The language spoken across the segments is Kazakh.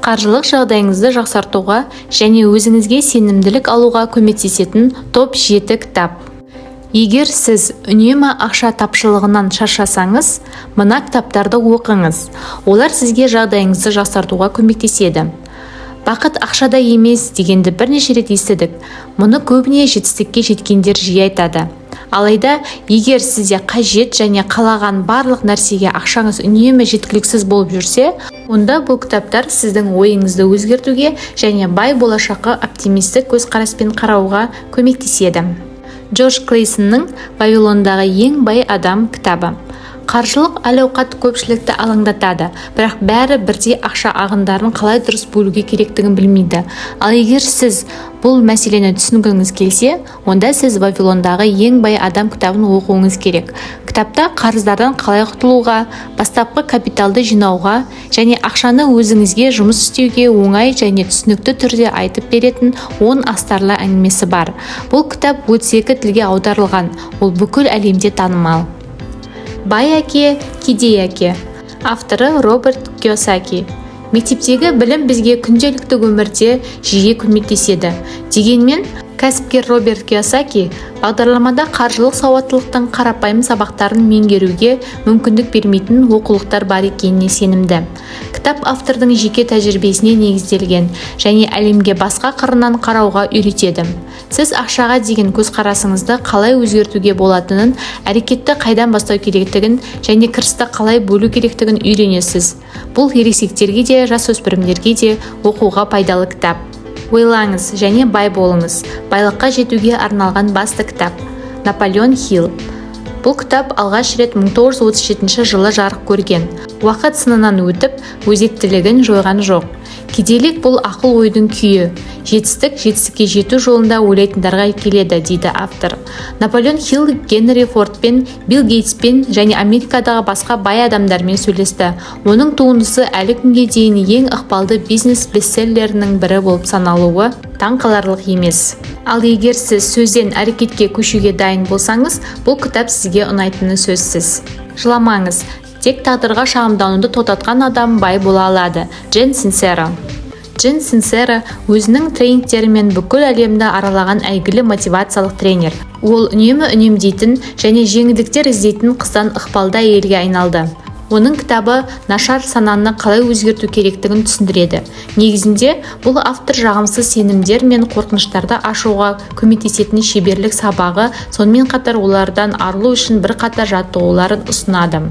қаржылық жағдайыңызды жақсартуға және өзіңізге сенімділік алуға көмектесетін топ 7 кітап. Егер сіз үнемі ақша тапшылығынан шаршасаңыз, мына кітаптарды оқыңыз. Олар сізге жағдайыңызды жақсартуға көмектеседі. Бақыт ақшада емес дегенді бірнеше рет естідік. Мұны көбіне жетістікке жеткендер жиі айтады. Алайда, егер сізде қажет және қалаған барлық нәрсеге ақшаңыз үнемі жеткіліксіз болып жүрсе, онда бұл кітаптар сіздің ойыңызды өзгертуге және бай болашаққа оптимистік көзқараспен қарауға көмектеседі. Джордж Клейсонның «Вавилондағы ең бай адам» кітабы. Қаржылық әл-ауқат көпшілікті алаңдатады, бірақ бәрі бірдей ақша ағындарын қалай дұрыс бөлуге керектігін білмейді. Ал егер сіз бұл мәселені түсінгіңіз келсе, онда сіз «Вавилондағы ең бай адам» кітабын оқуыңыз керек. Кітапта қарыздардан қалай құтылуға, бастапқы капиталды жинауға және ақшаны өзіңізге жұмыс істеуге оңай және түсінікті түрде айтып беретін 10 астарлы әңгімесі бар. Бұл кітап 32 тілге аударылған, ол бүкіл әлемде танымал. Бай әке, кедей әке. Авторы Роберт Кийосаки. Мектептегі білім бізге күнделікті өмірде жиі көмектеседі. Дегенмен, кәсіпкер Роберт Кийосаки бағдарламада қаржылық сауаттылықтың қарапайым сабақтарын меңгеруге мүмкіндік бермейтін оқулықтар бар екеніне сенімді. Кітап автордың жеке тәжірибесіне негізделген және әлемге басқа қырынан қарауға үйретеді. Сіз ақшаға деген көзқарасыңызды қалай өзгертуге болатынын, әрекетті қайдан бастау керектігін және кірісті қалай бөлу керектігін үйренесіз. Бұл ересектерге де, жасөспірімдерге де оқуға пайдалы кітап. Ойлаңыз және бай болыңыз. Байлыққа жетуге арналған басты кітап. Наполеон Хилл. Бұл кітап алғаш рет 1937 жылы жарық көрген. Уақыт сынынан өтіп, өзектілігін жойған жоқ. Кедейлік бұл ақыл ойдың күйі. Жетістікке жету жолында ойлайтындарға келеді, дейді автор. Наполеон Хилл Генри Фордпен, Билл Гейтспен және Америкадағы басқа бай адамдармен сөйлесті. Оның туындысы әлі күнге дейін ең ықпалды бизнес бестселлерінің бірі болып саналуы таң қаларлық емес. Ал егер сіз сөзден әрекетке көшуге дайын болсаңыз, бұл кітап сізге ұнайтыны сөзсіз. Жыламаңыз. Тек тағдырға шағымдануды тоқтатқан адам бай бола алады. Джен Синсеро. Джен Синсеро өзінің тренингтерімен бүкіл әлемді аралаған әйгілі мотивациялық тренер. Ол үнемдейтін және жеңілдіктер іздейтін қыздан ықпалды әйелге айналды. Оның кітабы нашар сананы қалай өзгерту керектігін түсіндіреді. Негізінде бұл автор жағымсыз сенімдер мен қорқыныштарды ашуға көмектесетін шеберлік сабағы, сонымен қатар олардан арылу үшін бірқатар жаттығуларын ұсынады.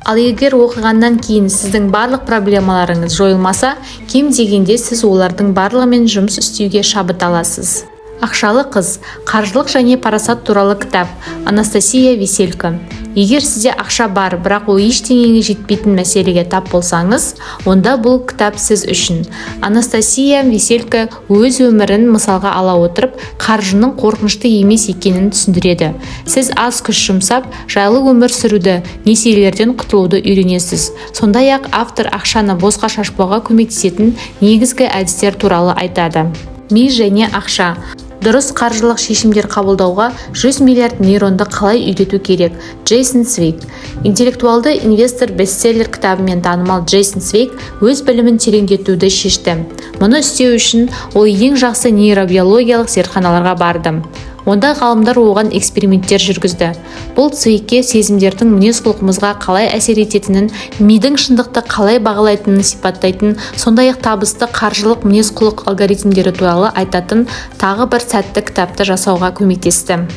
Ал егер оқығаннан кейін сіздің барлық проблемаларыңыз жойылмаса, кем дегенде сіз олардың барлығымен жұмыс істеуге шабыт аласыз. Ақшалы қыз. Қаржылық және парасат туралы кітап. Анастасия Веселько. Егер сізде ақша бар, бірақ ол ештеңеге жетпейтін мәселеге тап болсаңыз, онда бұл кітап сіз үшін. Анастасия Веселько өз өмірін мысалға ала отырып, қаржының қорқынышты емес екенін түсіндіреді. Сіз аз күш жұмсап, жайлы өмір сүруді, несиелерден құтылуды үйренесіз. Сондай-ақ автор ақшаны босқа шашпауға көмектесетін негізгі әдістер туралы айтады. Ми және ақша. Дұрыс қаржылық шешімдер қабылдауға 100 миллиард нейронды қалай үйрету керек? Джейсон Цвейг. Интеллектуалды инвестор бестселлер кітабымен танымал Джейсон Цвейг өз білімін тереңдетуді шешті. Мұны істеу үшін ол ең жақсы нейробиологиялық зертханаларға барды. Онда ғалымдар оған эксперименттер жүргізді. Бұл Цвейгке сезімдердің мінез-құлқымызға қалай әсер ететінін, мидың шындықты қалай бағалайтынын сипаттайтын, сондай-ақ табысты қаржылық мінез-құлық алгоритмдері туралы айтатын тағы бір сәтті кітапты жасауға көмектесті.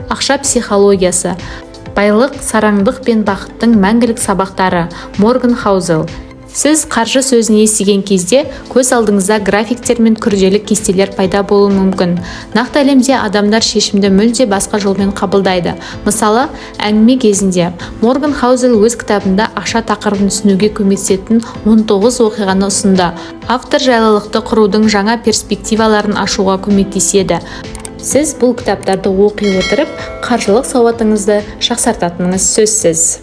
Ақша психологиясы. Байлық, сараңдық пен бақыттың мәңгілік сабақтары. Морган Хаузел. Сіз қаржы сөзін естіген кезде көз алдыңызда графиктер мен күрделі кестелер пайда болуы мүмкін. Нақты әлемде адамдар шешімді мүлде басқа жолмен қабылдайды. Мысалы, әңгіме кезінде Морган Хаузел өз кітабында ақша тақырыбын түсінуге көмектесетін 19 оқиғаны ұсынды. Автор жайлылықты құрудың жаңа перспективаларын ашуға көмектеседі. Сіз бұл кітаптарды оқи отырып, қаржылық сауатыңызды жақсартатыныңыз сөзсіз.